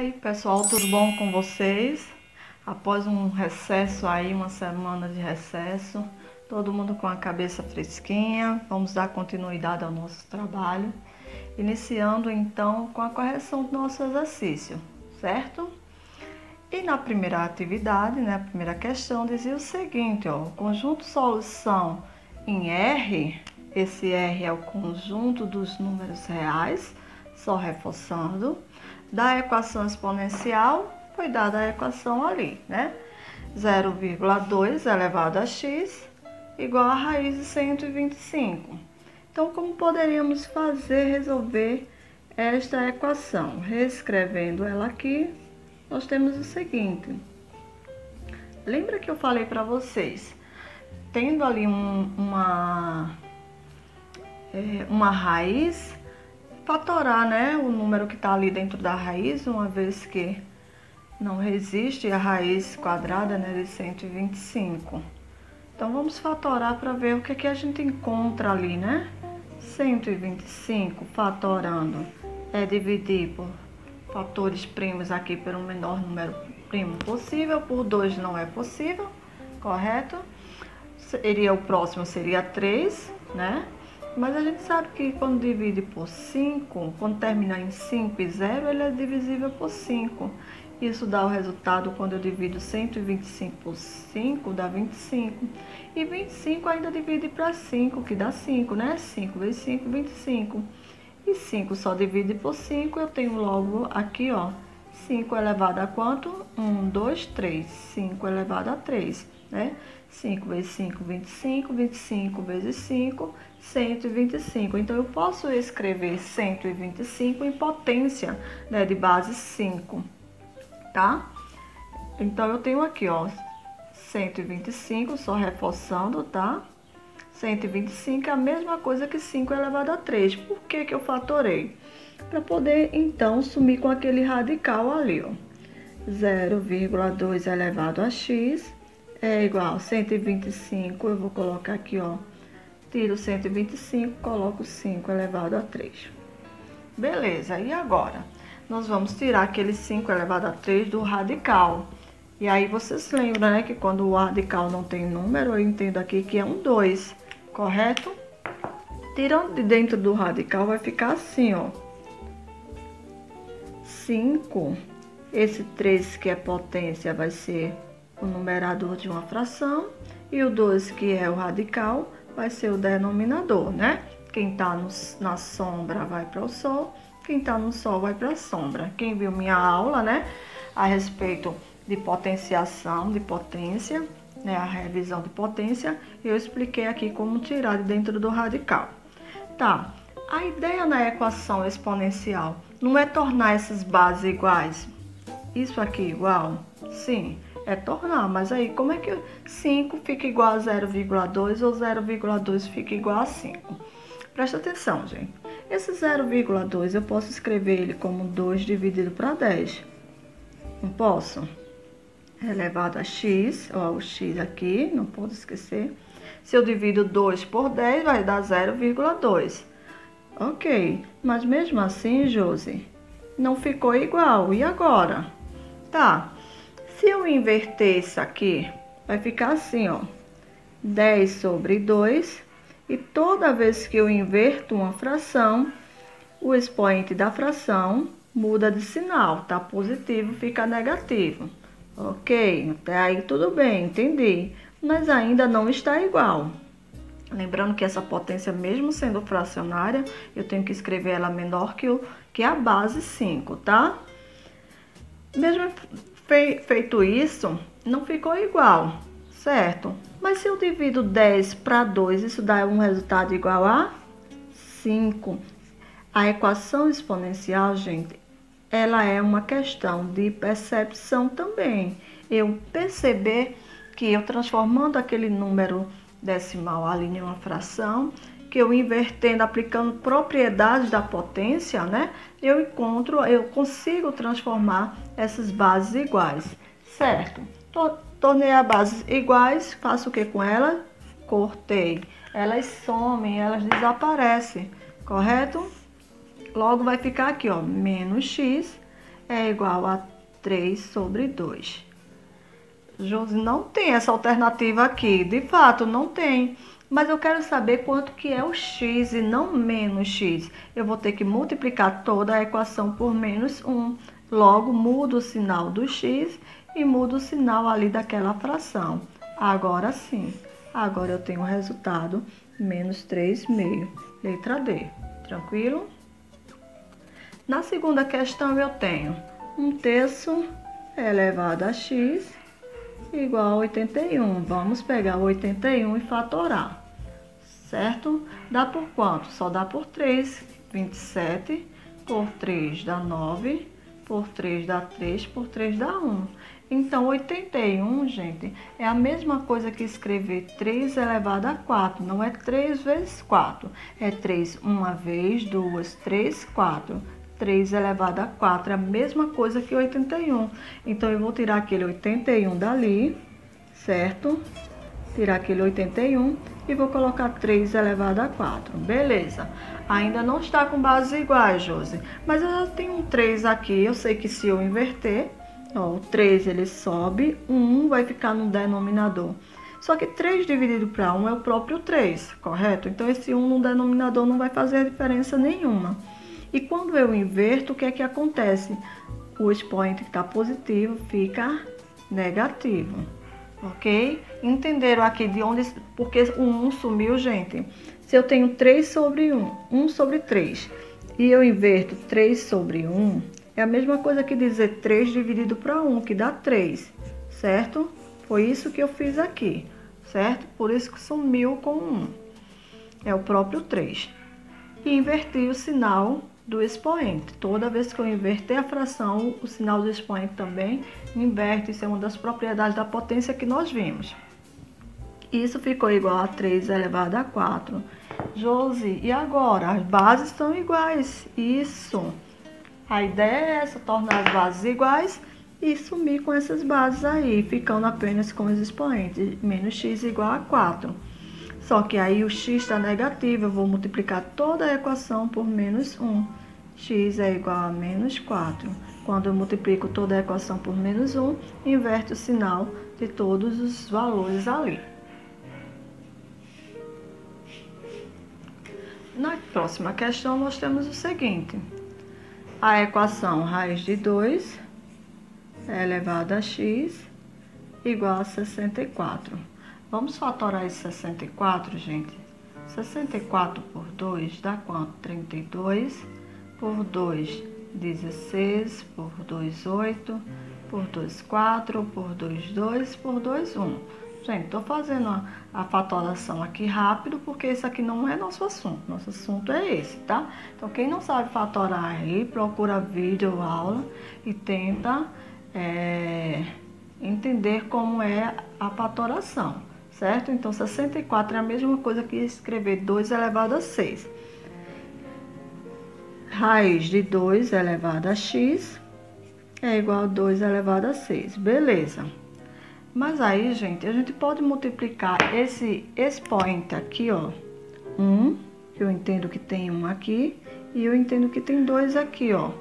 Oi, pessoal, tudo bom com vocês? Após um recesso aí, uma semana de recesso, todo mundo com a cabeça fresquinha, vamos dar continuidade ao nosso trabalho, iniciando então com a correção do nosso exercício, certo? E na primeira atividade, né, a primeira questão dizia o seguinte, ó, o conjunto solução em R, esse R é o conjunto dos números reais, só reforçando, da equação exponencial, foi dada a equação ali, né? 0,2 elevado a x igual a raiz de 125. Então, como poderíamos resolver esta equação? Reescrevendo ela aqui, nós temos o seguinte. Lembra que eu falei para vocês, tendo ali uma raiz, fatorar, né, o número que está ali dentro da raiz, uma vez que não resiste a raiz quadrada, né, de 125. Então, vamos fatorar para ver o que a gente encontra ali, né? 125 fatorando é dividir por fatores primos aqui pelo menor número primo possível, por 2 não é possível, correto? O próximo seria 3, né? Mas a gente sabe que quando divide por 5, quando termina em 5 e 0, ele é divisível por 5. Isso dá o resultado quando eu divido 125 por 5, dá 25. E 25 ainda divide para 5, que dá 5, né? 5 vezes 5, 25. E 5 só divide por 5, eu tenho logo aqui, ó, 5 elevado a quanto? 1, 2, 3. 5 elevado a 3, né? 5 vezes 5, 25. 25 vezes 5, 125. Então, eu posso escrever 125 em potência, né, de base 5, tá? Então, eu tenho aqui, ó, 125, só reforçando, tá? 125 é a mesma coisa que 5 elevado a 3. Por que que eu fatorei? Para poder, então, sumir com aquele radical ali, ó. 0,2 elevado a x é igual a 125. Eu vou colocar aqui, ó. Tiro 125, coloco 5 elevado a 3. Beleza, e agora? Nós vamos tirar aquele 5 elevado a 3 do radical. E aí, vocês lembram, né, que quando o radical não tem número, eu entendo aqui que é um 2, correto? Tirando de dentro do radical, vai ficar assim, ó. 5, esse 3 que é potência vai ser o numerador de uma fração, e o 2 que é o radical vai ser o denominador, né? Quem tá na sombra vai para o sol, quem tá no sol vai para a sombra. Quem viu minha aula, né, a respeito de potenciação, de potência, né, a revisão de potência, eu expliquei aqui como tirar de dentro do radical. Tá, a ideia na equação exponencial não é tornar essas bases iguais. Isso aqui igual? Sim, é tornar, mas aí como é que 5 fica igual a 0,2 ou 0,2 fica igual a 5? Presta atenção, gente. Esse 0,2 eu posso escrever ele como 2 dividido para 10. Não posso? Elevado a x, ó, o x aqui, não pode esquecer. Se eu divido 2 por 10, vai dar 0,2. Ok, mas mesmo assim, Josi, não ficou igual. E agora? Tá, se eu inverter isso aqui, vai ficar assim, ó. 10 sobre 2. E toda vez que eu inverto uma fração, o expoente da fração muda de sinal, tá? Positivo fica negativo. Ok, até aí tudo bem, entendi. Mas ainda não está igual. Lembrando que essa potência, mesmo sendo fracionária, eu tenho que escrever ela menor que a base 5, tá? Mesmo feito isso, não ficou igual, certo? Mas se eu divido 10 para 2, isso dá um resultado igual a 5. A equação exponencial, gente, ela é uma questão de percepção também. Eu perceber que eu transformando aquele número decimal ali em uma fração, que eu invertendo, aplicando propriedades da potência, né? Eu consigo transformar essas bases iguais, certo? Tornei as bases iguais, faço o que com elas? Cortei. Elas somem, elas desaparecem, correto? Logo vai ficar aqui, ó, menos x é igual a 3 sobre 2. Josi, não tem essa alternativa aqui. De fato, não tem. Mas eu quero saber quanto que é o x e não menos x. Eu vou ter que multiplicar toda a equação por menos 1. Logo, mudo o sinal do x e mudo o sinal ali daquela fração. Agora sim. Agora eu tenho o resultado menos 3/2. Letra D. Tranquilo? Na segunda questão eu tenho 1/3 elevado a x igual a 81. Vamos pegar o 81 e fatorar, certo? Dá por quanto? Só dá por 3. 27 por 3 dá 9, por 3 dá 3, por 3 dá 1. Então, 81, gente, é a mesma coisa que escrever 3 elevado a 4. Não é 3 vezes 4. É 3 uma vez, 2, 3, 4. 3 elevado a 4 é a mesma coisa que 81. Então, eu vou tirar aquele 81 dali, certo? Tirar aquele 81 e vou colocar 3 elevado a 4. Beleza. Ainda não está com bases iguais, Josi. Mas eu já tenho um 3 aqui. Eu sei que se eu inverter, ó, o 3 ele sobe, o 1 vai ficar no denominador. Só que 3 dividido para 1 é o próprio 3, correto? Então, esse 1 no denominador não vai fazer diferença nenhuma. E quando eu inverto, o que é que acontece? O expoente que está positivo fica negativo, ok? Entenderam aqui de onde, porque o 1 sumiu, gente? Se eu tenho 3 sobre 1, 1 sobre 3, e eu inverto 3 sobre 1, é a mesma coisa que dizer 3 dividido para 1, que dá 3, certo? Foi isso que eu fiz aqui, certo? Por isso que sumiu com 1. É o próprio 3. E inverti o sinal do expoente. Toda vez que eu inverter a fração, o sinal do expoente também inverte. Isso é uma das propriedades da potência que nós vimos. Isso ficou igual a 3 elevado a 4. Josi, e agora? As bases são iguais. Isso. A ideia é essa, tornar as bases iguais e sumir com essas bases aí, ficando apenas com os expoentes. Menos x igual a 4. Só que aí o x está negativo, eu vou multiplicar toda a equação por menos 1. X é igual a menos 4. Quando eu multiplico toda a equação por menos 1, inverte o sinal de todos os valores ali. Na próxima questão, nós temos o seguinte. A equação raiz de 2 elevado a x igual a 64. Vamos fatorar esse 64, gente. 64 por 2 dá quanto? 32. Por 2, 16. Por 2, 8. Por 2, 4. Por 2, 2. Por 2, 1. Gente, estou fazendo a fatoração aqui rápido, porque esse aqui não é nosso assunto. Nosso assunto é esse, tá? Então, quem não sabe fatorar aí, procura vídeo ou aula e tenta entender como é a fatoração. Certo? Então, 64 é a mesma coisa que escrever 2 elevado a 6. Raiz de 2 elevado a x é igual a 2 elevado a 6. Beleza. Mas aí, gente, a gente pode multiplicar esse expoente aqui, ó. 1, eu entendo que tem 1 aqui, e eu entendo que tem 2 aqui, ó.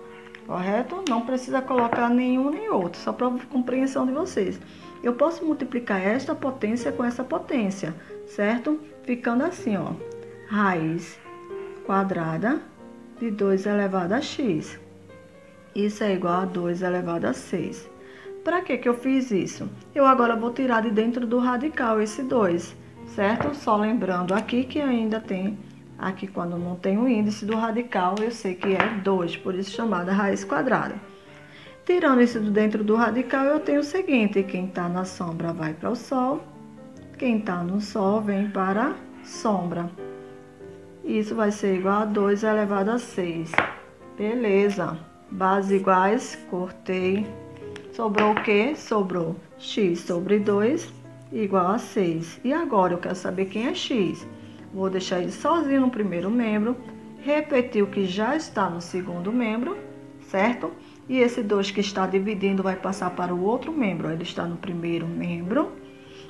Correto? Não precisa colocar nenhum nem outro, só para compreensão de vocês. Eu posso multiplicar esta potência com essa potência, certo? Ficando assim, ó. Raiz quadrada de 2 elevado a x. Isso é igual a 2 elevado a 6. Para que eu fiz isso? Eu agora vou tirar de dentro do radical esse 2, certo? Só lembrando aqui que ainda tem, aqui quando não tem o índice do radical, eu sei que é 2, por isso chamada raiz quadrada. Tirando isso de dentro do radical, eu tenho o seguinte, quem está na sombra vai para o sol, quem está no sol vem para a sombra. Isso vai ser igual a 2 elevado a 6. Beleza. Bases iguais, cortei. Sobrou o quê? Sobrou x sobre 2 igual a 6. E agora eu quero saber quem é x. Vou deixar ele sozinho no primeiro membro, repetir o que já está no segundo membro, certo? E esse 2 que está dividindo vai passar para o outro membro. Ele está no primeiro membro,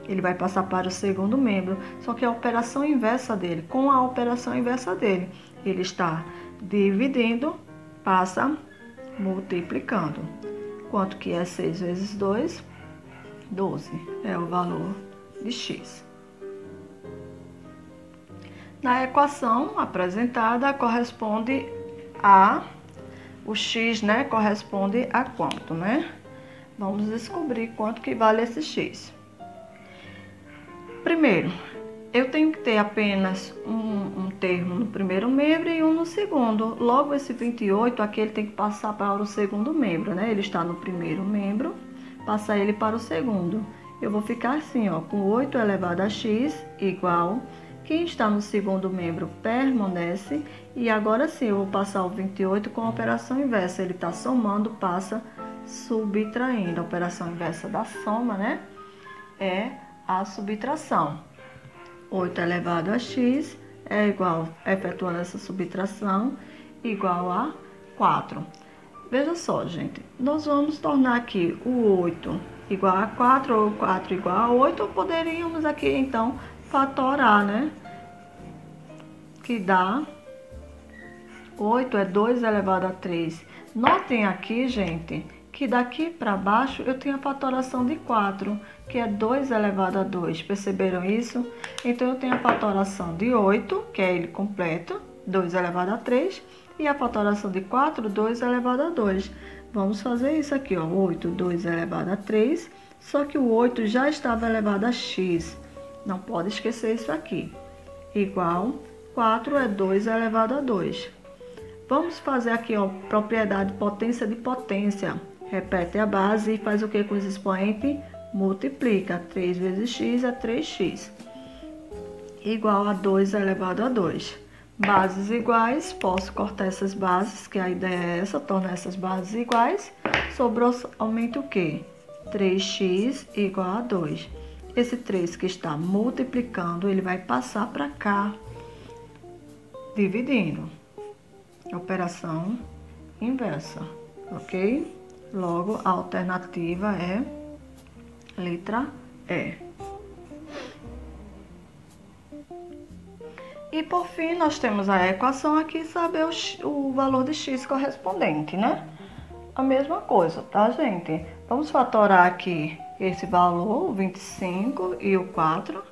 ele vai passar para o segundo membro. Só que a operação inversa dele, com a operação inversa dele, ele está dividindo, passa multiplicando. Quanto que é 6 vezes 2? 12 é o valor de x. Na equação apresentada, corresponde a... O x, né, corresponde a quanto, né? Vamos descobrir quanto que vale esse x. Primeiro, eu tenho que ter apenas um termo no primeiro membro e um no segundo. Logo, esse 28 aqui, ele tem que passar para o segundo membro, né? Ele está no primeiro membro, passa ele para o segundo. Eu vou ficar assim, ó, com 8 elevado a x igual... Quem está no segundo membro permanece. E agora sim, eu vou passar o 28 com a operação inversa. Ele está somando, passa subtraindo. A operação inversa da soma, né? É a subtração. 8 elevado a x é igual, efetuando essa subtração, igual a 4. Veja só, gente. Nós vamos tornar aqui o 8 igual a 4 ou 4 igual a 8. Ou poderíamos aqui, então, fatorar, né? Que dá 8 é 2 elevado a 3. Notem aqui, gente, que daqui para baixo eu tenho a fatoração de 4, que é 2 elevado a 2. Perceberam isso? Então, eu tenho a fatoração de 8, que é ele completo, 2 elevado a 3. E a fatoração de 4, 2 elevado a 2. Vamos fazer isso aqui, ó. 8, 2 elevado a 3. Só que o 8 já estava elevado a x. Não pode esquecer isso aqui. Igual 4 é 2 elevado a 2. Vamos fazer aqui, ó, propriedade potência de potência. Repete a base e faz o que com esse expoente? Multiplica. 3 vezes x é 3x. Igual a 2 elevado a 2. Bases iguais, posso cortar essas bases, que a ideia é essa, tornar essas bases iguais. Sobrou, aumenta o quê? 3x igual a 2. Esse 3 que está multiplicando, ele vai passar para cá, dividindo. Operação inversa, ok? Logo, a alternativa é letra E. E por fim, nós temos a equação aqui, saber o valor de x correspondente, né? A mesma coisa, tá, gente? Vamos fatorar aqui esse valor, o 25 e o 4,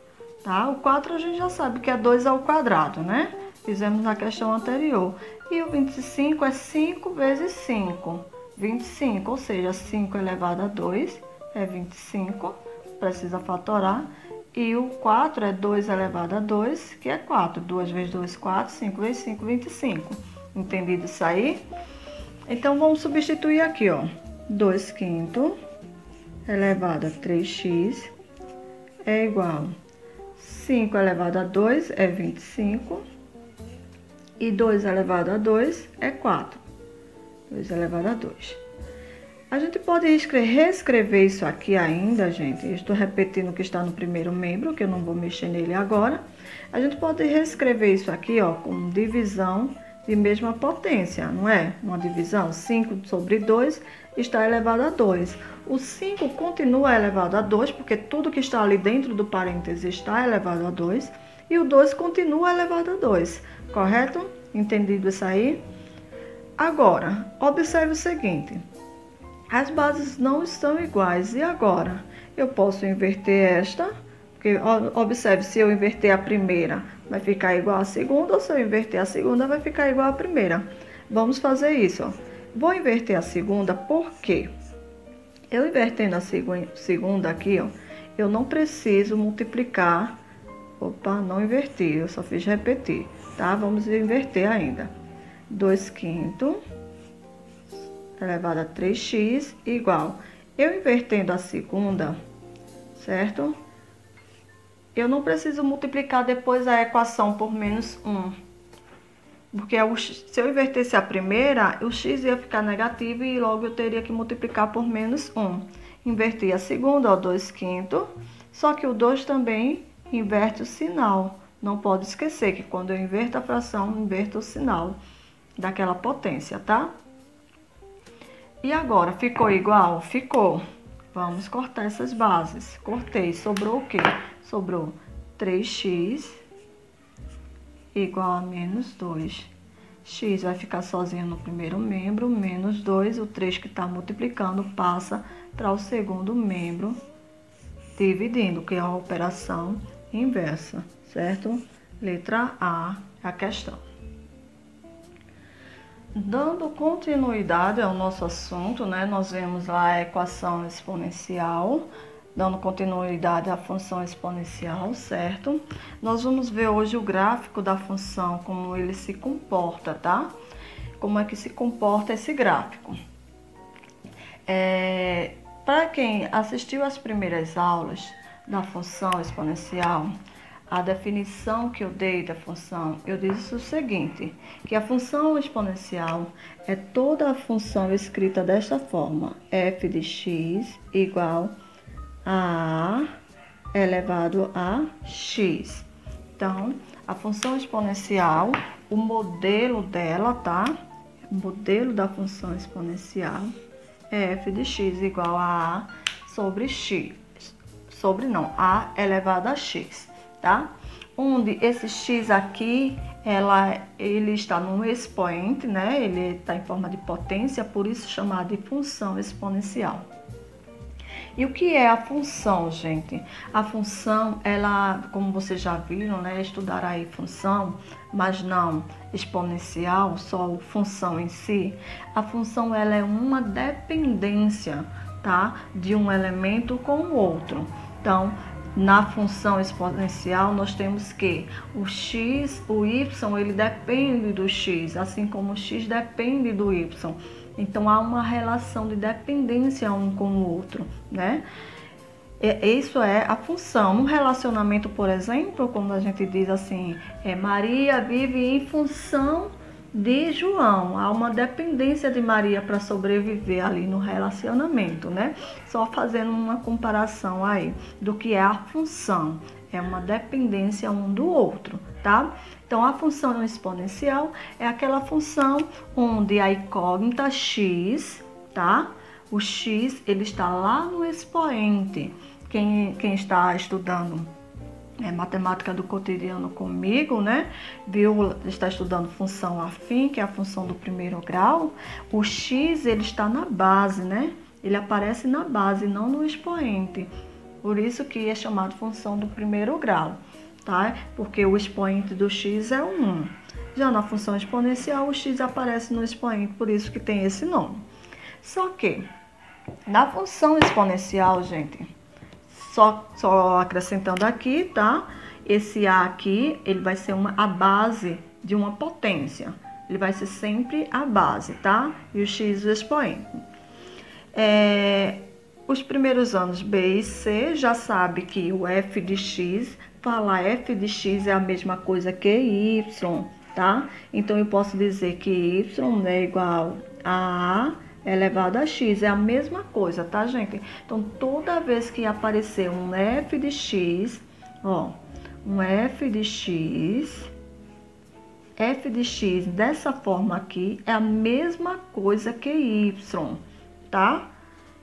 tá? O 4 a gente já sabe que é 2 ao quadrado, né? Fizemos na questão anterior. E o 25 é 5 vezes 5. 25, ou seja, 5 elevado a 2 é 25. Precisa fatorar. E o 4 é 2 elevado a 2, que é 4. 2 vezes 2, 4. 5 vezes 5, 25. Entendido isso aí? Então, vamos substituir aqui, ó. 2 quintos elevado a 3x é igual a 5 elevado a 2 é 25. E 2 elevado a 2 é 4. 2 elevado a 2. A gente pode reescrever isso aqui ainda, gente. Eu estou repetindo o que está no primeiro membro, que eu não vou mexer nele agora. A gente pode reescrever isso aqui, ó, com divisão de mesma potência, não é? Uma divisão, 5 sobre 2 está elevado a 2. O 5 continua elevado a 2, porque tudo que está ali dentro do parêntese está elevado a 2. E o 2 continua elevado a 2, correto? Entendido isso aí? Agora, observe o seguinte. As bases não estão iguais. E agora? Eu posso inverter esta, porque observe, se eu inverter a primeira, vai ficar igual à segunda, ou se eu inverter a segunda, vai ficar igual à primeira. Vamos fazer isso, ó. Vou inverter a segunda, por quê? Eu invertendo a segunda aqui, ó, eu não preciso multiplicar. Opa, não inverti, eu só fiz repetir, tá? Vamos inverter ainda. 2 quintos elevado a 3x igual. Eu invertendo a segunda, certo? Eu não preciso multiplicar depois a equação por menos 1. Porque se eu invertesse a primeira, o x ia ficar negativo e logo eu teria que multiplicar por menos 1. Inverti a segunda, ó, 2 quintos. Só que o 2 também inverte o sinal. Não pode esquecer que quando eu inverto a fração, inverto o sinal daquela potência, tá? E agora, ficou igual? Ficou. Vamos cortar essas bases. Cortei. Sobrou o quê? Sobrou 3x igual a menos 2. x vai ficar sozinho no primeiro membro, menos 2, o 3 que está multiplicando passa para o segundo membro, dividindo, que é a operação inversa, certo? Letra A é a questão. Dando continuidade ao nosso assunto, né? Nós vemos lá a equação exponencial, dando continuidade à função exponencial, certo? Nós vamos ver hoje o gráfico da função, como ele se comporta, tá? Como é que se comporta esse gráfico. Para quem assistiu às primeiras aulas da função exponencial, a definição que eu dei da função, eu disse o seguinte, que a função exponencial é toda a função escrita desta forma, f de x igual a elevado a x. Então, a função exponencial, o modelo dela, tá? O modelo da função exponencial é f de x igual a sobre x, a elevado a x, tá? Onde esse x aqui, ele está no expoente, né? Ele está em forma de potência, por isso chamado de função exponencial. E o que é a função, gente? A função, ela, como vocês já viram, né? Estudar aí função, mas não exponencial, só função em si. A função, ela é uma dependência, tá? De um elemento com o outro. Então, na função exponencial, nós temos que o x, o y, ele depende do x, assim como o x depende do y. Então, há uma relação de dependência um com o outro, né? Isso é a função. No relacionamento, por exemplo, quando a gente diz assim, Maria vive em função de João. Há uma dependência de Maria para sobreviver ali no relacionamento, né? Só fazendo uma comparação aí do que é a função. É uma dependência um do outro, tá? Então, a função exponencial é aquela função onde a incógnita x, tá? O x, ele está lá no expoente. Quem está estudando matemática do cotidiano comigo, né? Está estudando função afim, que é a função do primeiro grau. O x, ele está na base, né? Ele aparece na base, não no expoente. Por isso que é chamado função do primeiro grau, tá? Porque o expoente do x é 1. Já na função exponencial, o x aparece no expoente, por isso que tem esse nome. Só que, na função exponencial, gente, só acrescentando aqui, tá? Esse a aqui, ele vai ser a base de uma potência. Ele vai ser sempre a base, tá? E o x o expoente. Os primeiros anos B e C já sabe que o f de x, falar f de x é a mesma coisa que y, tá? Então, eu posso dizer que y é igual a elevado a x, é a mesma coisa, tá, gente? Então, toda vez que aparecer um f de x, ó, um f de x dessa forma aqui é a mesma coisa que y, tá?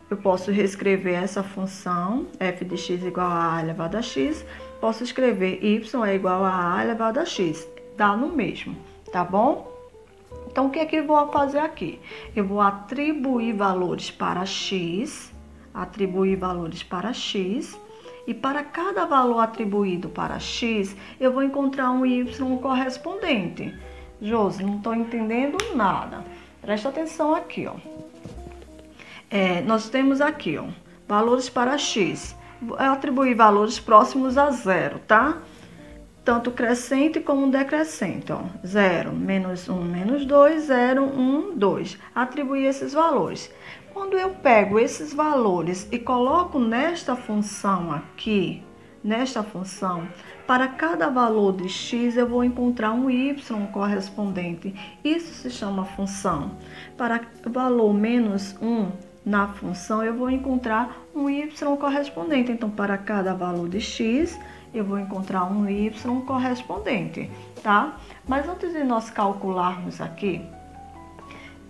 Eu posso reescrever essa função, f de x igual a elevado a x, posso escrever y é igual a elevado a x, dá no mesmo, tá bom? Então, o que é que eu vou fazer aqui? Eu vou atribuir valores para x, e para cada valor atribuído para x, eu vou encontrar um y correspondente. Josi, não estou entendendo nada. Presta atenção aqui, ó. Nós temos aqui, ó, valores para x. Eu atribuir valores próximos a zero, tá? Tanto crescente como decrescente, ó. 0, menos 1, menos 2, 0, 1, 2. Atribuir esses valores. Quando eu pego esses valores e coloco nesta função aqui, para cada valor de x, eu vou encontrar um y correspondente. Isso se chama função. Para o valor menos 1, na função, eu vou encontrar um y correspondente. Então, para cada valor de x, eu vou encontrar um y correspondente, tá? Mas antes de nós calcularmos aqui,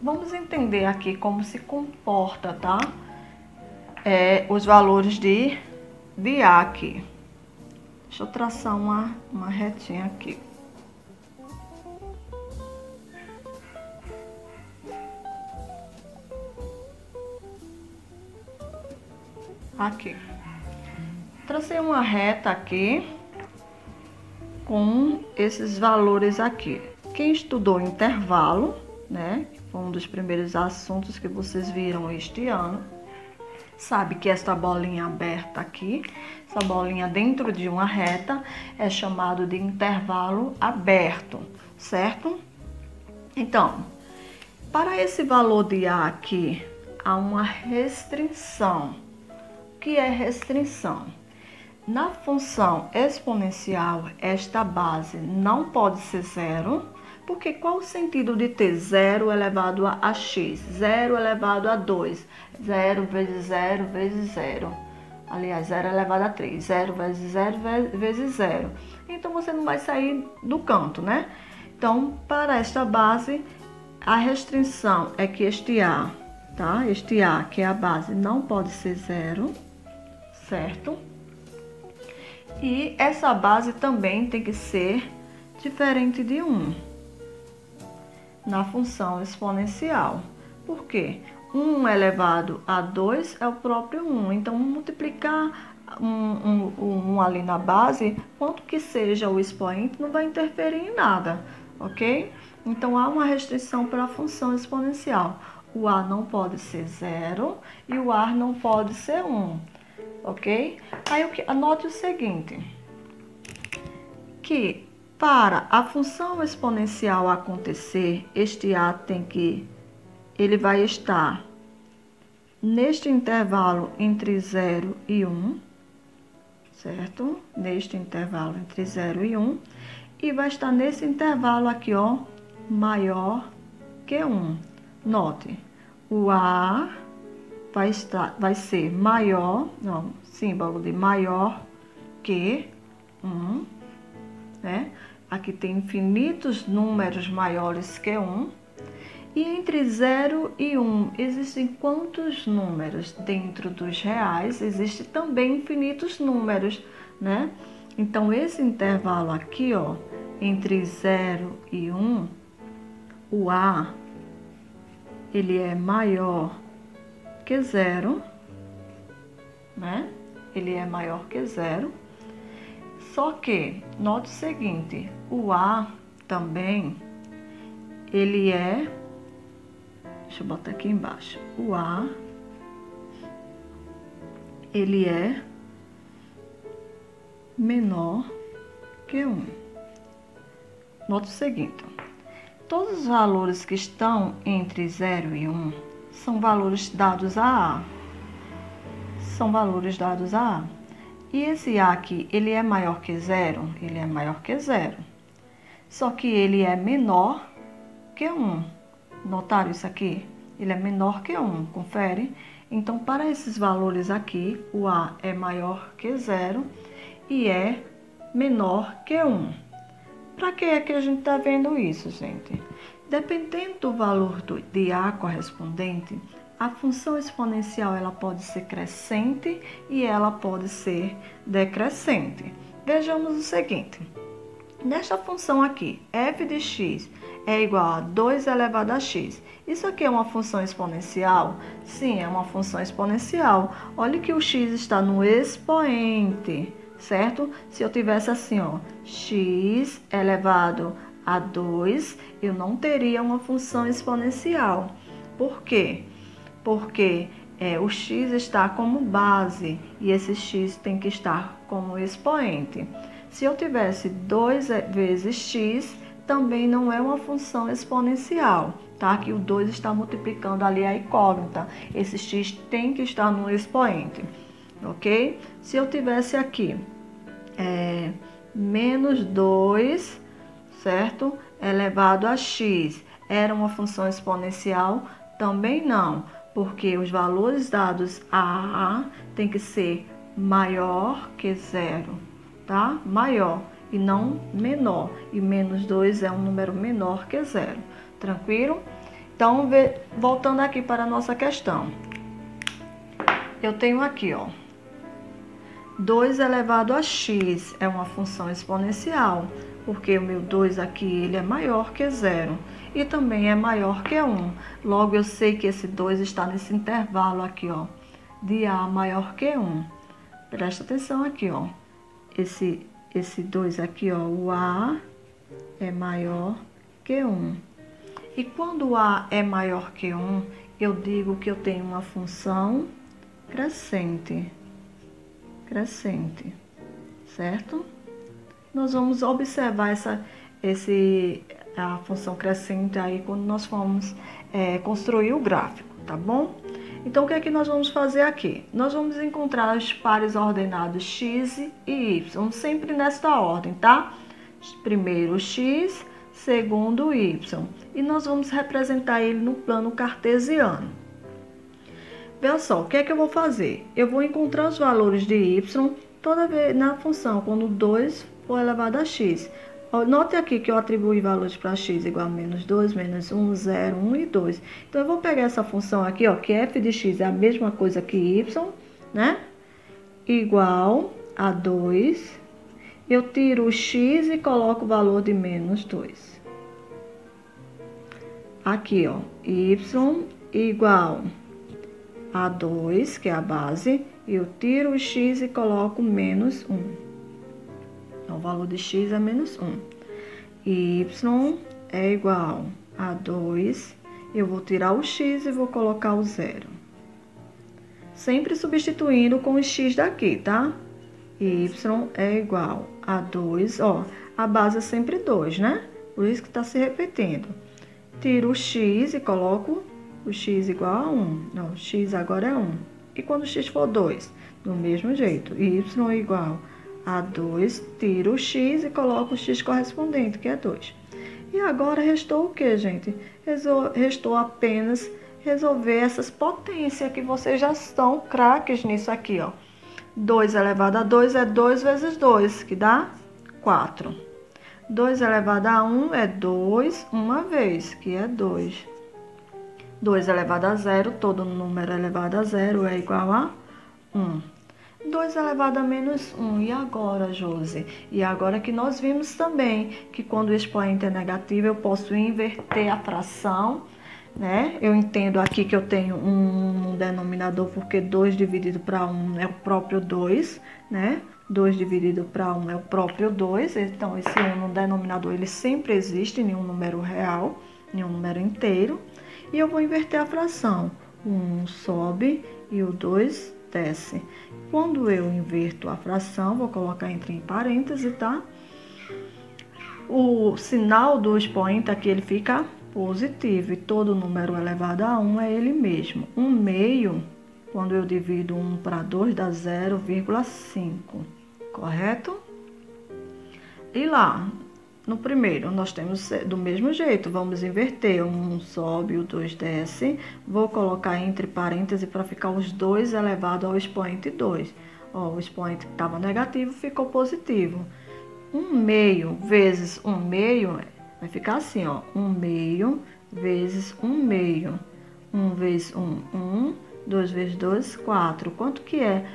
vamos entender aqui como se comporta, tá? Os valores de A aqui. Deixa eu traçar uma retinha aqui. aqui. Tracei uma reta aqui com esses valores aqui. Quem estudou intervalo, né, foi um dos primeiros assuntos que vocês viram este ano, sabe que esta bolinha aberta aqui, essa bolinha dentro de uma reta, é chamado de intervalo aberto, certo? Então, para esse valor de A aqui, há uma restrição. O que é restrição? Na função exponencial, esta base não pode ser zero, porque qual o sentido de ter 0 elevado a x? 0 elevado a 2, 0 vezes 0 vezes 0. Aliás, 0 elevado a 3, 0 vezes 0 vezes 0. Então, você não vai sair do canto, né? Então, para esta base, a restrição é que este A, tá? Este A, que é a base, não pode ser 0, certo? E essa base também tem que ser diferente de 1 na função exponencial. Por quê? 1 elevado a 2 é o próprio 1. Então, multiplicar um ali na base, quanto que seja o expoente, não vai interferir em nada, ok? Então, há uma restrição para a função exponencial. O A não pode ser 0 e o A não pode ser 1, ok? Aí, anote o seguinte, que para a função exponencial acontecer, este A ele vai estar neste intervalo entre 0 e 1, certo? Neste intervalo entre 0 e 1, e vai estar nesse intervalo aqui, ó, maior que 1. Note, o A vai ser maior, não, símbolo de maior que 1, né? Aqui tem infinitos números maiores que 1. E entre 0 e 1, existem quantos números? Dentro dos reais, existem também infinitos números, né? Então, esse intervalo aqui, ó, entre 0 e 1, o A, ele é maior que 0, né? Ele é maior que 0. Só que, note o seguinte, o A também, ele é, deixa eu botar aqui embaixo, o A, ele é menor que 1. Note o seguinte, todos os valores que estão entre 0 e 1 são valores dados a A. São valores dados a A. E esse A aqui, ele é maior que 0? Ele é maior que 0. Só que ele é menor que 1. Notaram isso aqui? Ele é menor que 1, confere? Então, para esses valores aqui, o A é maior que 0 e é menor que 1. Para que é que a gente está vendo isso, gente? Dependendo do valor de A correspondente, a função exponencial ela pode ser crescente e ela pode ser decrescente. Vejamos o seguinte. Nesta função aqui, f de x é igual a 2 elevado a x. Isso aqui é uma função exponencial? Sim, é uma função exponencial. Olha que o x está no expoente, certo? Se eu tivesse assim, ó, x elevado a 2, eu não teria uma função exponencial. Por quê? Porque o x está como base e esse x tem que estar como expoente. Se eu tivesse 2 vezes x, também não é uma função exponencial, tá? Que o 2 está multiplicando ali a incógnita. Esse x tem que estar no expoente, ok? Se eu tivesse aqui menos 2, certo? Elevado a x, era uma função exponencial? Também não, porque os valores dados a tem que ser maior que 0, tá? Maior e não menor. E menos 2 é um número menor que 0. Tranquilo? Então, voltando aqui para a nossa questão. Eu tenho aqui, ó, 2 elevado a x é uma função exponencial, porque o meu 2 aqui ele é maior que 0 e também é maior que 1. Logo, eu sei que esse 2 está nesse intervalo aqui, ó, de A maior que 1. Presta atenção aqui, ó. Esse 2 aqui, ó, o A é maior que 1. E quando o A é maior que 1, eu digo que eu tenho uma função crescente. Crescente, certo? Nós vamos observar a função crescente aí quando nós formos construir o gráfico, tá bom? Então, o que é que nós vamos fazer aqui? Nós vamos encontrar os pares ordenados x e y, sempre nesta ordem, tá? Primeiro x, segundo y. E nós vamos representar ele no plano cartesiano. Veja só, o que é que eu vou fazer? Eu vou encontrar os valores de y toda vez na função, quando 2 for elevado a x. Note aqui que eu atribuí valores para x igual a menos 2, menos 1, 0, 1 e 2. Então, eu vou pegar essa função aqui, ó, que f de x é a mesma coisa que y, né? Igual a 2. Eu tiro o x e coloco o valor de menos 2. Aqui, ó, y igual a 2, que é a base. Eu tiro o x e coloco menos 1. Então, o valor de x é menos 1. Y é igual a 2. Eu vou tirar o x e vou colocar o 0. Sempre substituindo com o x daqui, tá? Y é igual a 2. Ó, a base é sempre 2, né? Por isso que está se repetindo. Tiro o x e coloco o x igual a 1. Não, x agora é 1. E quando o x for 2? Do mesmo jeito. Y é igual a 2, tiro o x e coloco o x correspondente, que é 2. E agora restou o que, gente? Restou apenas resolver essas potências, que vocês já estão craques nisso aqui, ó. 2 elevado a 2 é 2 vezes 2, que dá 4. 2 elevado a 1 é 2 uma vez, que é 2. 2 elevado a 0, todo número elevado a 0 é igual a 1. 2 elevado a menos 1. E agora, Josi? E agora que nós vimos também que quando o expoente é negativo, eu posso inverter a fração, né? Eu entendo aqui que eu tenho um denominador, porque 2 dividido para 1 é o próprio 2, né? 2 dividido para 1 é o próprio 2. Então, esse 1 no denominador, ele sempre existe em um número real, em um número inteiro. E eu vou inverter a fração. O 1 sobe e o 2 desce. Quando eu inverto a fração, vou colocar entre parênteses, tá? O sinal do expoente aqui, ele fica positivo. E todo número elevado a 1 é ele mesmo. 1 meio, quando eu divido 1 para 2, dá 0,5. Correto? E lá, no primeiro, nós temos do mesmo jeito. Vamos inverter. O 1 sobe, o 2 desce. Vou colocar entre parênteses para ficar os 2 elevado ao expoente 2. Ó, o expoente que estava negativo ficou positivo. 1 meio vezes 1 meio vai ficar assim, ó. 1 meio vezes 1 meio. 1 vezes 1, 1. 2 vezes 2, 4. Quanto que é?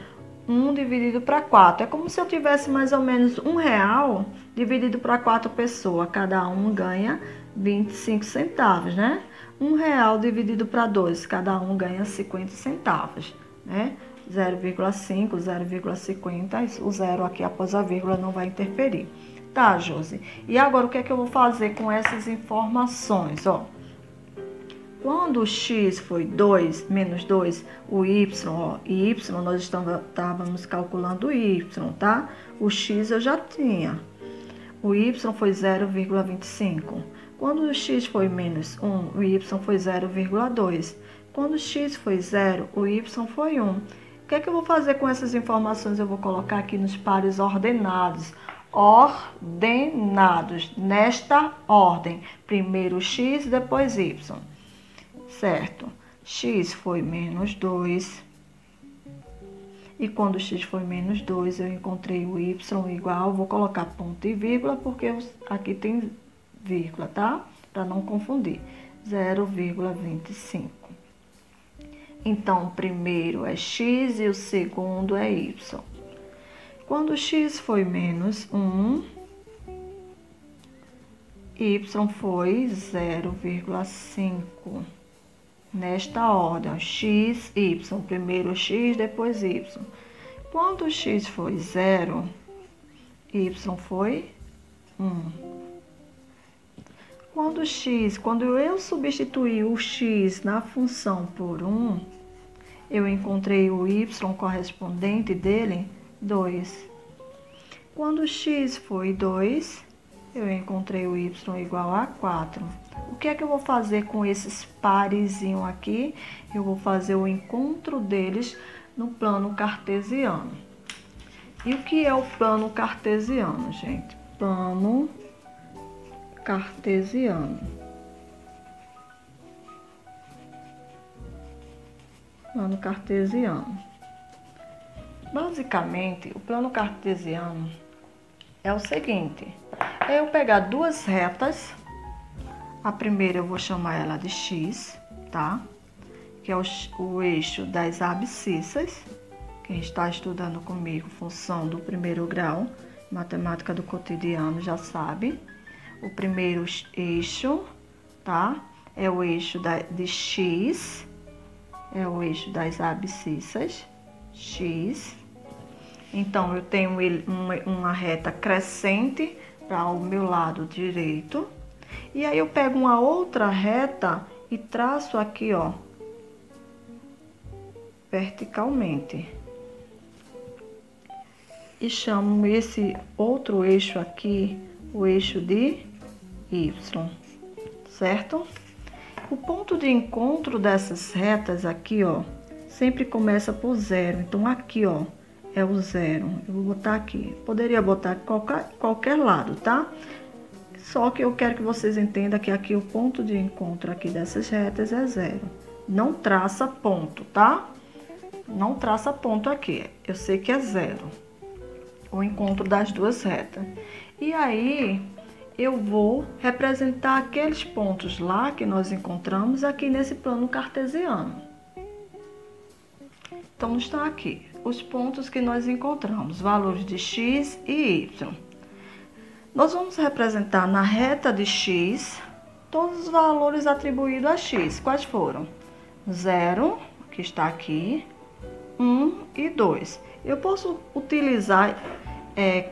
1 dividido para 4. É como se eu tivesse mais ou menos R$1 dividido para 4 pessoas. Cada um ganha 25 centavos, né? R$1 dividido para 2. Cada um ganha 50 centavos, né? 0,5, 0,50. O zero aqui após a vírgula não vai interferir. Tá, Josi? E agora o que é que eu vou fazer com essas informações, ó? Quando o x foi 2, menos 2, o y, ó, y, nós estávamos calculando o y, tá? O x eu já tinha. O y foi 0,25. Quando o x foi menos 1, o y foi 0,2. Quando o x foi 0, o y foi 1. O que é que eu vou fazer com essas informações? Eu vou colocar aqui nos pares ordenados. Ordenados, nesta ordem. Primeiro x, depois y. Certo? X foi menos 2. E quando x foi menos 2, eu encontrei o y igual, vou colocar ponto e vírgula, porque aqui tem vírgula, tá? Para não confundir. 0,25. Então, o primeiro é x e o segundo é y. Quando x foi menos 1, y foi 0,5. nesta ordem, x, y. Primeiro x, depois y. Quando x foi 0, y foi 1. Quando eu substituir o x na função por 1, eu encontrei o y correspondente dele, 2. Quando x foi 2, eu encontrei o y igual a 4. O que é que eu vou fazer com esses parezinhos aqui? Eu vou fazer o encontro deles no plano cartesiano. E o que é o plano cartesiano, gente? Plano cartesiano. Plano cartesiano. Basicamente, o plano cartesiano é o seguinte: é eu pegar duas retas. A primeira eu vou chamar ela de x, tá? Que é o eixo das abscissas. Quem está estudando comigo função do primeiro grau, matemática do cotidiano, já sabe. O primeiro eixo, tá? É o eixo de x, é o eixo das abscissas, x. Então, eu tenho uma reta crescente para o meu lado direito. E aí, eu pego uma outra reta e traço aqui, ó, verticalmente. E chamo esse outro eixo aqui, o eixo de y, certo? O ponto de encontro dessas retas aqui, ó, sempre começa por 0. Então, aqui, ó, é o 0. Eu vou botar aqui. Poderia botar qualquer lado, tá? Só que eu quero que vocês entendam que aqui o ponto de encontro aqui dessas retas é 0. Não traça ponto, tá? Não traça ponto aqui. Eu sei que é 0. O encontro das duas retas. E aí, eu vou representar aqueles pontos lá que nós encontramos aqui nesse plano cartesiano. Então, estão aqui os pontos que nós encontramos, valores de x e y. Nós vamos representar na reta de x todos os valores atribuídos a x. Quais foram? 0, que está aqui, 1 e 2. Eu posso utilizar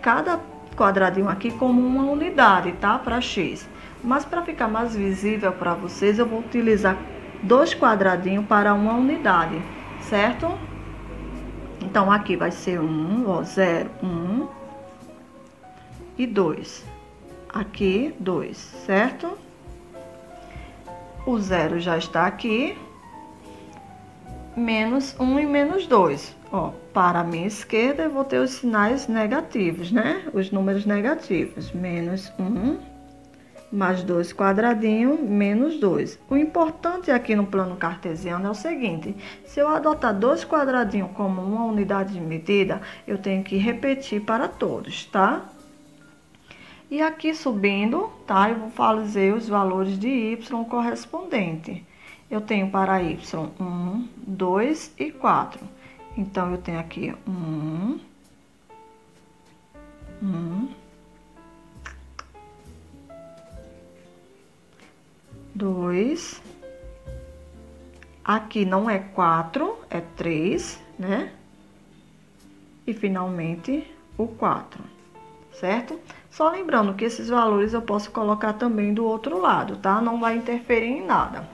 cada quadradinho aqui como uma unidade, tá? Para x. Mas para ficar mais visível para vocês, eu vou utilizar 2 quadradinhos para uma unidade, certo? Então, aqui vai ser 1, ó, 0, 1 e 2. Aqui, 2, certo? O 0 já está aqui. Menos 1 e menos 2. Ó, para a minha esquerda, eu vou ter os sinais negativos, né? Os números negativos. Menos 1, mais 2 quadradinho, menos 2. O importante aqui no plano cartesiano é o seguinte: se eu adotar 2 quadradinhos como uma unidade de medida, eu tenho que repetir para todos, tá? E aqui subindo, tá? Eu vou fazer os valores de y correspondente. Eu tenho para y 1, 2 e 4. Então, eu tenho aqui 1, 2. Aqui não é 4, é 3, né? E, finalmente, o 4, certo? Só lembrando que esses valores eu posso colocar também do outro lado, tá? Não vai interferir em nada.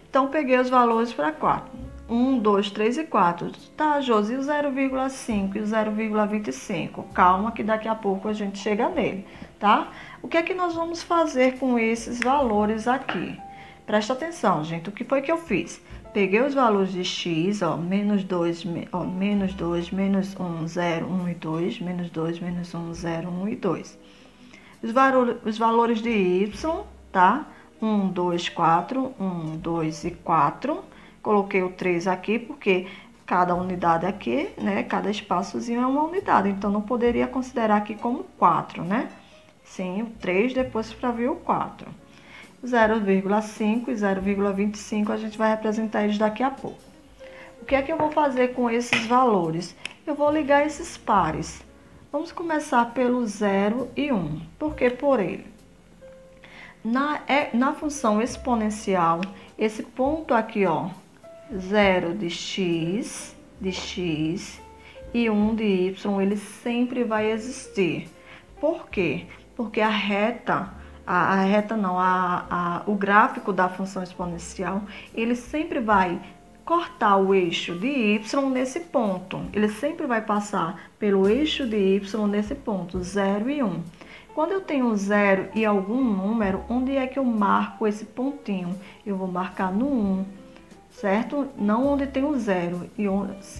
Então, peguei os valores para 4. 1, 2, 3 e 4. Tá, Josi, e o 0,5 e o 0,25? Calma que daqui a pouco a gente chega nele, tá? O que é que nós vamos fazer com esses valores aqui? Presta atenção, gente. O que foi que eu fiz? Peguei os valores de x, ó, menos 2, menos 2, menos 1, 0, 1 e 2, menos 2, menos 1, 0, 1 e 2. Os valores de y, tá? 1, 2, 4, 1, 2 e 4. Coloquei o 3 aqui porque cada unidade aqui, né? Cada espaçozinho é uma unidade. Então, não poderia considerar aqui como 4, né? Sim, o 3, depois para vir o 4. 0,5 e 0,25 a gente vai representar eles daqui a pouco. O que é que eu vou fazer com esses valores? Eu vou ligar esses pares. Vamos começar pelo 0 e 1. Por que por ele? Na função exponencial, esse ponto aqui, ó, 0 de x e 1 de y, ele sempre vai existir. Por quê? Porque o gráfico da função exponencial, ele sempre vai cortar o eixo de y nesse ponto. Ele sempre vai passar pelo eixo de y nesse ponto, 0 e 1. Quando eu tenho 0 e algum número, onde é que eu marco esse pontinho? Eu vou marcar no 1, certo? Não onde tem o 0,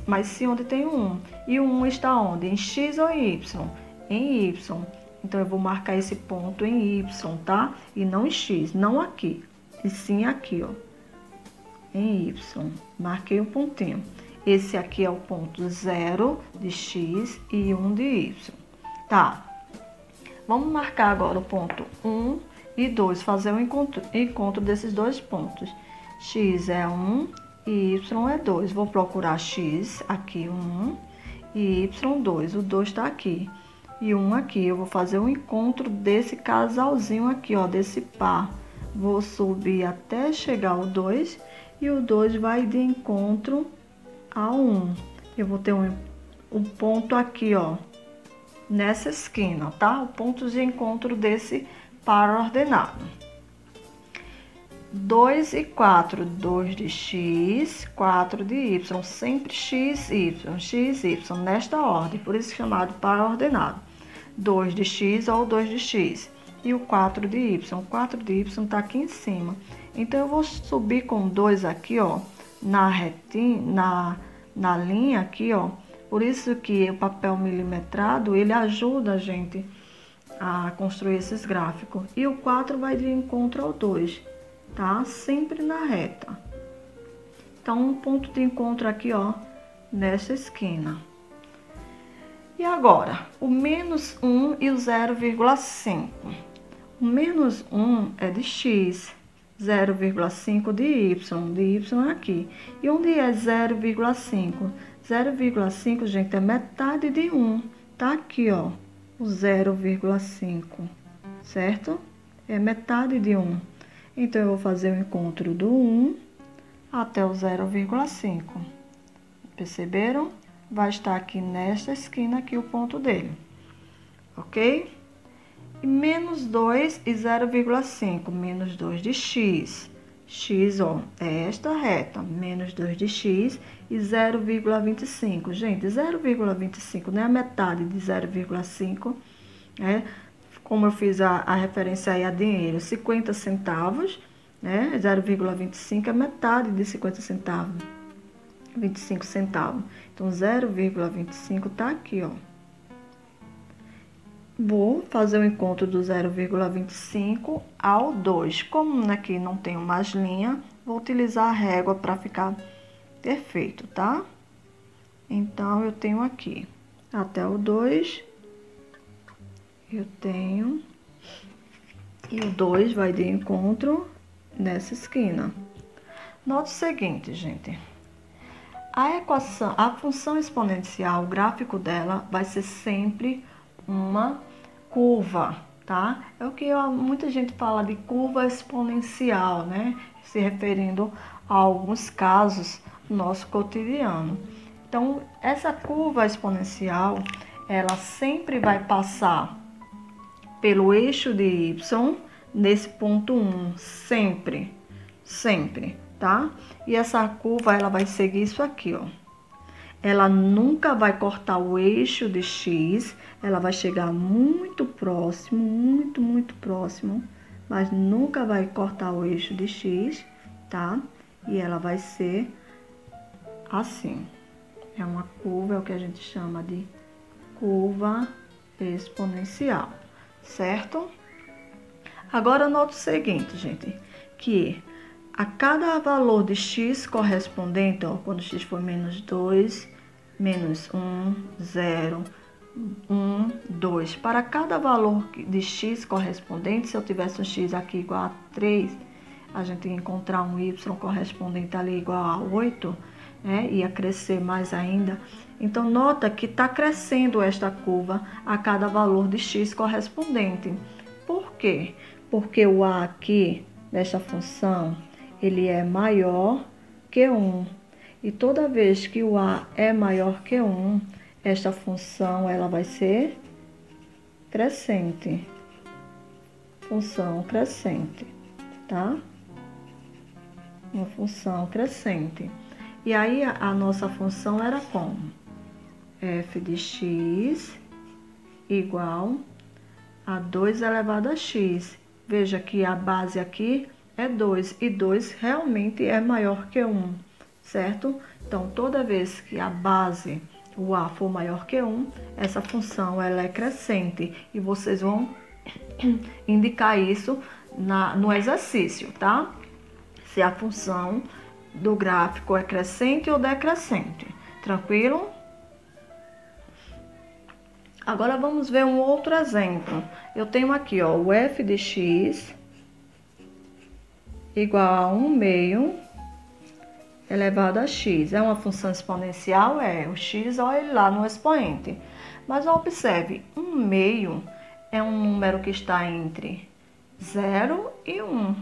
mas sim onde tem o 1. E o 1 está onde? Em x ou em y? Em y. Então, eu vou marcar esse ponto em y, tá? E não em x, não aqui, e sim aqui, ó. Em y. Marquei o pontinho. Esse aqui é o ponto 0 de x e 1 de y. Tá. Vamos marcar agora o ponto 1 e 2, fazer um encontro desses dois pontos. X é 1 e y é 2. Vou procurar x, aqui 1, e y 2. O 2 está aqui. E 1 aqui. Eu vou fazer um encontro desse casalzinho aqui, ó, desse par. Vou subir até chegar ao 2 e o 2 vai de encontro ao 1. Eu vou ter um ponto aqui, ó, nessa esquina, tá? O ponto de encontro desse par ordenado. 2 e 4, 2 de x, 4 de y, sempre x, y, nesta ordem, por isso chamado par ordenado. 2 de x ou 2 de x. E o 4 de y, o 4 de y está aqui em cima. Então, eu vou subir com 2 aqui, ó, na retinha, na linha aqui, ó. Por isso que o papel milimetrado, ele ajuda a gente a construir esses gráficos. E o 4 vai de encontro ao 2, tá? Sempre na reta. Então, um ponto de encontro aqui, ó, nessa esquina. E agora, o menos 1 e o 0,5. O menos 1 é de x, 0,5 de y é aqui. E onde é 0,5? 0,5, gente, é metade de 1. Tá aqui, ó, o 0,5, certo? É metade de 1. Então, eu vou fazer o encontro do 1 até o 0,5. Perceberam? Vai estar aqui nesta esquina aqui o ponto dele. Ok? E menos 2 e 0,5. Menos 2 de x. X, ó, é esta reta. Menos 2 de x e 0,25. Gente, 0,25 não é a metade de 0,5, né? Como eu fiz a referência aí a dinheiro, 50 centavos, né? 0,25 é metade de 50 centavos. 25 centavos. Então, 0,25 tá aqui, ó. Vou fazer o encontro do 0,25 ao 2. Como aqui não tenho mais linha, vou utilizar a régua para ficar perfeito, tá? Então, eu tenho aqui até o 2. Eu tenho. E o 2 vai de encontro nessa esquina. Note o seguinte, gente. A função exponencial, o gráfico dela vai ser sempre uma curva, tá? É o que muita gente fala de curva exponencial, né? Se referindo a alguns casos do nosso cotidiano. Então, essa curva exponencial, ela sempre vai passar pelo eixo de y nesse ponto 1, sempre, tá? E essa curva, ela vai seguir isso aqui, ó. Ela nunca vai cortar o eixo de x, ela vai chegar muito próximo, muito próximo, mas nunca vai cortar o eixo de x, tá? E ela vai ser assim. É uma curva, é o que a gente chama de curva exponencial, certo? Agora, note o seguinte, gente, que a cada valor de x correspondente, ó, quando x for menos 2, menos 1, 0, 1, 2, para cada valor de x correspondente, se eu tivesse um x aqui igual a 3, a gente ia encontrar um y correspondente ali igual a 8, né? Ia crescer mais ainda. Então, nota que está crescendo esta curva a cada valor de x correspondente. Por quê? Porque o a aqui, nesta função, ele é maior que 1. E toda vez que o a é maior que 1, esta função ela vai ser crescente. Função crescente, tá? Uma função crescente. E aí a nossa função era como? F de x igual a 2 elevado a x. Veja que a base aqui é 2 e 2 realmente é maior que 1, certo? Então, toda vez que a base, o a, for maior que 1, essa função ela é crescente e vocês vão indicar isso no exercício, tá? Se a função do gráfico é crescente ou decrescente. Tranquilo? Agora vamos ver um outro exemplo. Eu tenho aqui, ó, o f de x igual a 1 meio elevado a x. É uma função exponencial? É. O x, olha ele lá no expoente. Mas observe, 1 meio é um número que está entre 0 e 1.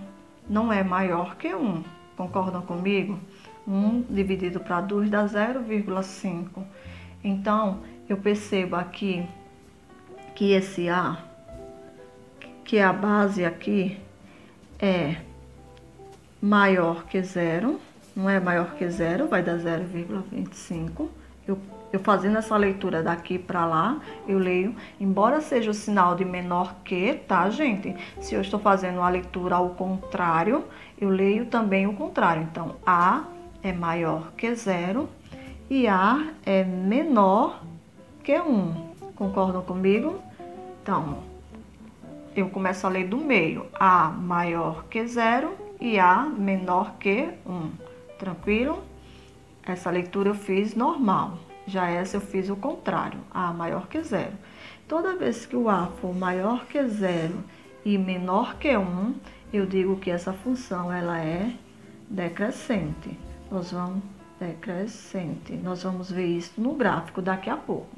Não é maior que 1. Concordam comigo? 1 dividido para 2 dá 0,5. Então, eu percebo aqui que esse a, que a base aqui é maior que 0. Não é maior que 0, vai dar 0,25. Eu fazendo essa leitura daqui para lá, eu leio, embora seja o sinal de menor que, tá, gente? Se eu estou fazendo uma leitura ao contrário, eu leio também o contrário. Então, A é maior que 0 e A é menor que 1. Concordam comigo? Então, eu começo a ler do meio. A maior que 0 e A menor que 1. Tranquilo? Essa leitura eu fiz normal. Já essa eu fiz o contrário, A maior que 0. Toda vez que o A for maior que 0 e menor que 1, eu digo que essa função ela é decrescente. Nós vamos ver isso no gráfico daqui a pouco.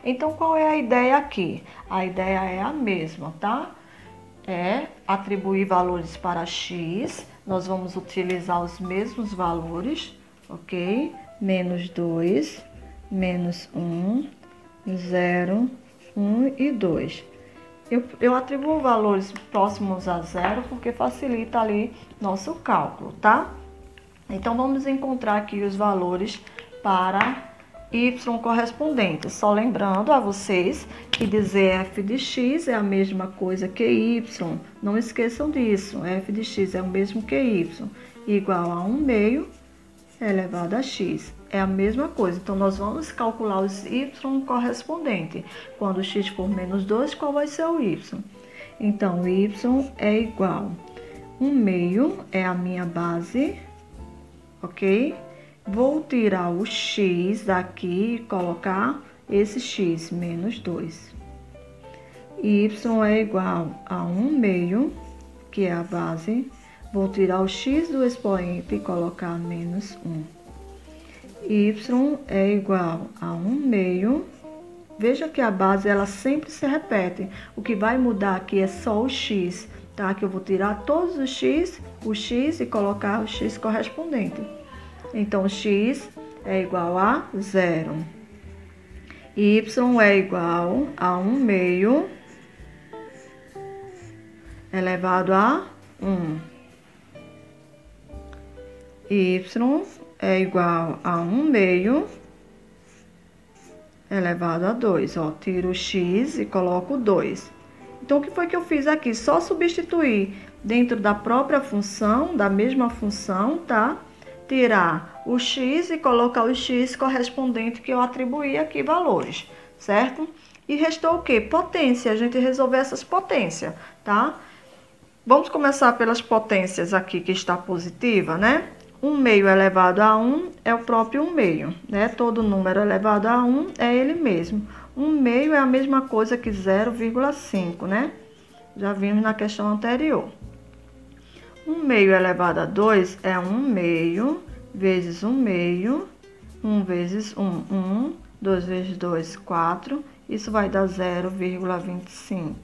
Então, qual é a ideia aqui? A ideia é a mesma, tá? É atribuir valores para x. Nós vamos utilizar os mesmos valores, ok? Menos 2... menos 1, 0, 1 e 2. Eu atribuo valores próximos a 0 porque facilita ali nosso cálculo, tá? Então, vamos encontrar aqui os valores para y correspondentes. Só lembrando a vocês que dizer f de x é a mesma coisa que y. Não esqueçam disso. F de x é o mesmo que y, igual a 1 meio elevado a x. É a mesma coisa. Então, nós vamos calcular os y correspondentes. Quando x for menos 2, qual vai ser o y? Então, o y é igual a 1 meio, é a minha base, ok? Vou tirar o x daqui e colocar esse x menos 2. Y é igual a 1 meio, que é a base. Vou tirar o x do expoente e colocar menos 1. Y é igual a 1 meio. Veja que a base ela sempre se repete. O que vai mudar aqui é só o x, tá? Que eu vou tirar todos os x e colocar o x correspondente. Então, o x é igual a 0. Y é igual a 1 meio elevado a 1. Y é igual a 1 meio elevado a 2. Ó, tiro o x e coloco 2. Então, o que foi que eu fiz aqui? Só substituir dentro da própria função, da mesma função, tá? Tirar o x e colocar o x correspondente que eu atribuí aqui valores, certo? E restou o quê? Potência. A gente resolver essas potências, tá? Vamos começar pelas potências aqui que está positiva, né? 1 meio elevado a 1 é o próprio 1 meio, né? Todo número elevado a 1 é ele mesmo. 1 meio é a mesma coisa que 0,5, né? Já vimos na questão anterior. 1 meio elevado a 2 é 1 meio vezes 1 meio. 1 vezes 1, 1. 2 vezes 2, 4. Isso vai dar 0,25.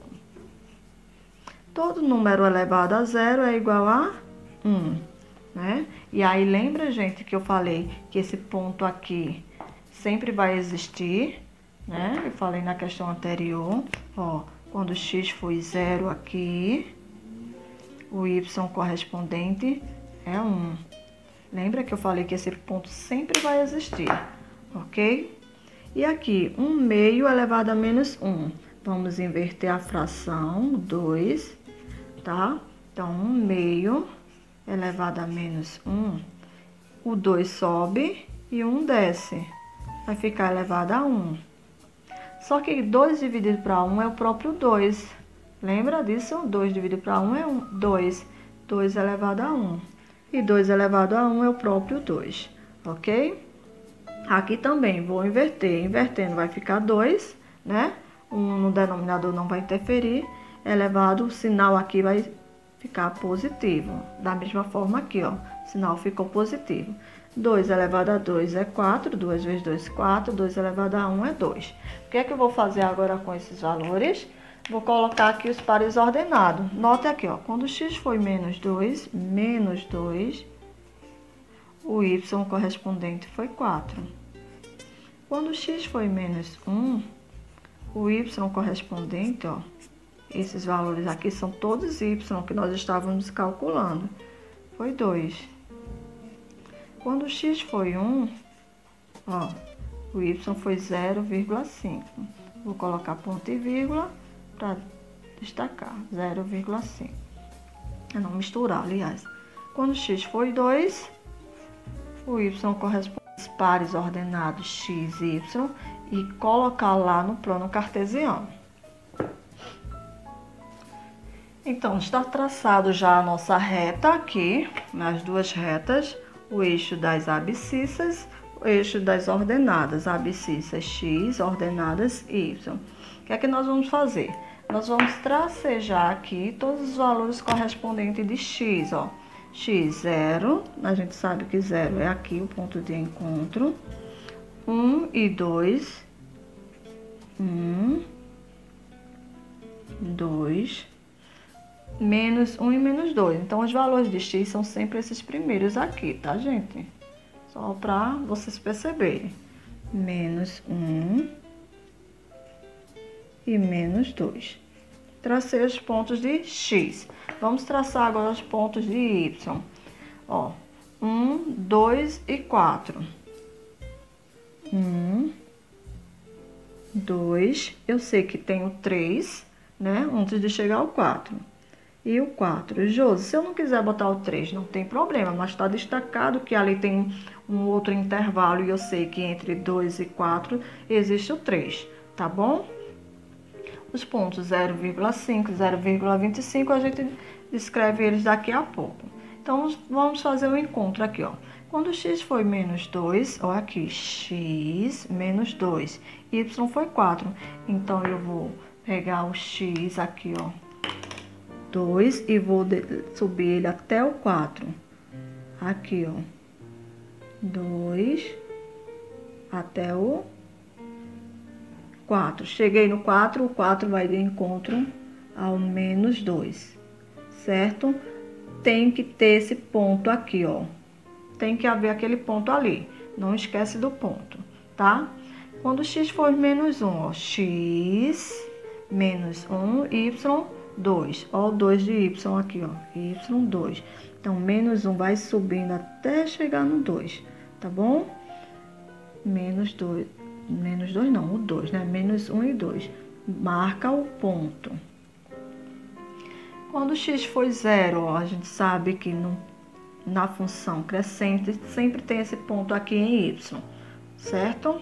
Todo número elevado a zero é igual a 1, né? E aí, lembra, gente, que eu falei que esse ponto aqui sempre vai existir, né? Eu falei na questão anterior, ó, quando x foi 0 aqui, o y correspondente é 1. Lembra que eu falei que esse ponto sempre vai existir, ok? E aqui, 1/2 elevado a menos 1. Vamos inverter a fração, 2, tá? Então, 1/2 elevado a menos 1. O 2 sobe e 1 desce. Vai ficar elevado a 1. Só que 2 dividido para 1 é o próprio 2. Lembra disso? 2 dividido para 1 é 2. 2 elevado a 1. E 2 elevado a 1 é o próprio 2. Ok? Aqui também vou inverter. Invertendo vai ficar 2, né? 1 no denominador não vai interferir. Elevado, o sinal aqui vai ficar positivo. Da mesma forma aqui, ó. O sinal ficou positivo. 2 elevado a 2 é 4. 2 vezes 2, 4. 2 elevado a 1 é 2. O que é que eu vou fazer agora com esses valores? Vou colocar aqui os pares ordenados. Note aqui, ó. Quando x foi menos 2, o y correspondente foi 4. Quando x foi menos 1, o y correspondente, ó, esses valores aqui são todos y que nós estávamos calculando, foi 2. Quando x foi 1, ó, o y foi 0,5. Vou colocar ponto e vírgula para destacar, 0,5. É não misturar, aliás. Quando x foi 2, o y corresponde aos pares ordenados x e y e colocar lá no plano cartesiano. Então, está traçado já a nossa reta aqui, nas duas retas, o eixo das abscissas, o eixo das ordenadas, abscissas x, ordenadas y. O que é que nós vamos fazer? Nós vamos tracejar aqui todos os valores correspondentes de x, ó. X, 0, a gente sabe que 0 é aqui o ponto de encontro. 1 e 2. 1, 2, menos 1 e menos 2. Então, os valores de x são sempre esses primeiros aqui, tá, gente? Só para vocês perceberem. Menos 1 e menos 2. Tracei os pontos de x. Vamos traçar agora os pontos de y. Ó, 1, 2 e 4. 1, 2, eu sei que tem o 3, né, antes de chegar ao 4. E o 4. Josi, se eu não quiser botar o 3, não tem problema, mas está destacado que ali tem um outro intervalo e eu sei que entre 2 e 4 existe o 3, tá bom? Os pontos 0,5, 0,25, a gente descreve eles daqui a pouco. Então, vamos fazer o encontro aqui, ó. Quando x foi menos 2, ó, aqui, x menos 2, y foi 4. Então, eu vou pegar o x aqui, ó, 2, e vou subir ele até o 4. Aqui, ó, 2 até o 4. Cheguei no 4, o 4 vai de encontro ao menos 2, certo? Tem que ter esse ponto aqui, ó. Tem que haver aquele ponto ali. Não esquece do ponto, tá? Quando x for menos 1, ó, x menos 1, y 2. Ó, o 2 de y aqui, ó, y2. Então, menos 1 vai subindo até chegar no 2, tá bom? Menos 2 não, o 2, né? Menos 1 e 2. Marca o ponto. Quando x for 0, ó, a gente sabe que na função crescente sempre tem esse ponto aqui em y, certo?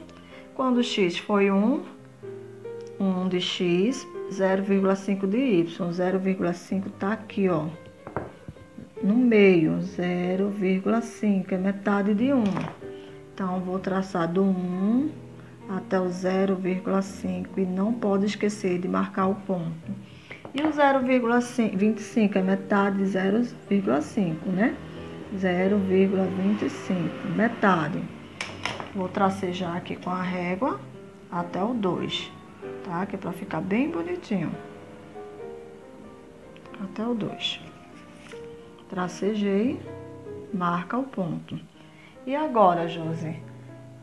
Quando x foi 1, 1 de x, 0,5 de y. 0,5 tá aqui, ó, no meio, 0,5 é metade de 1. Então, vou traçar do 1 até o 0,5 e não pode esquecer de marcar o ponto. E o 0,25 é metade de 0,5, né? 0,25, metade. Vou tracejar aqui com a régua até o 2, tá? Que é pra ficar bem bonitinho. até o 2. Tracejei, marca o ponto. E agora, Josi,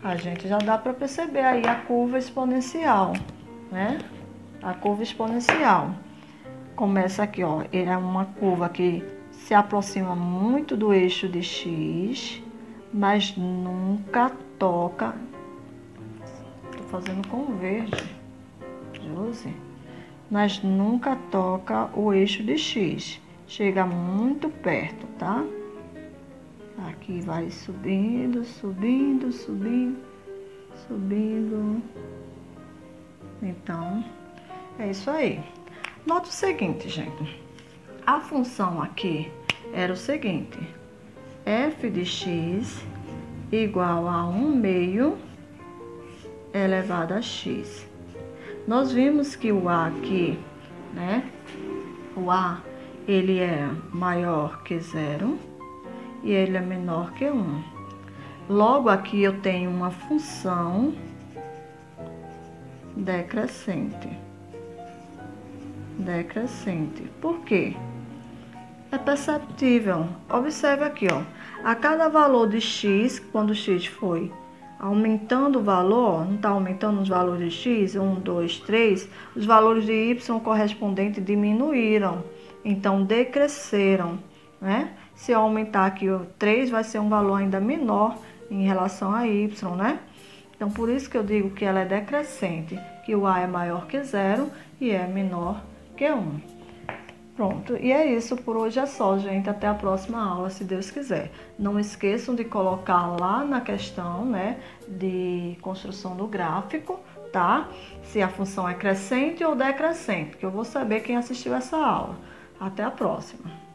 a gente já dá para perceber aí a curva exponencial, né? A curva exponencial. Começa aqui, ó, ele é uma curva que se aproxima muito do eixo de X, mas nunca toca. Tô fazendo com verde, Josi. Mas nunca toca o eixo de X. Chega muito perto, tá? Aqui vai subindo, subindo, subindo, subindo. Então, é isso aí. Nota o seguinte, gente. A função aqui era o seguinte. F de x igual a 1/2 elevado a x. Nós vimos que o A aqui, né? O A, ele é maior que 0 e ele é menor que 1. Logo aqui eu tenho uma função decrescente. Decrescente. Por quê? É perceptível. Observe aqui, ó. A cada valor de x, quando x foi aumentando o valor, não está aumentando os valores de x, 1, 2, 3, os valores de y correspondentes diminuíram, então decresceram, né? Se eu aumentar aqui o 3, vai ser um valor ainda menor em relação a y, né? Então, por isso que eu digo que ela é decrescente, que o A é maior que 0 e é menor que 1. Pronto, e é isso, por hoje é só, gente. Até a próxima aula, se Deus quiser. Não esqueçam de colocar lá na questão, né, de construção do gráfico, tá? Se a função é crescente ou decrescente, que eu vou saber quem assistiu essa aula. Até a próxima.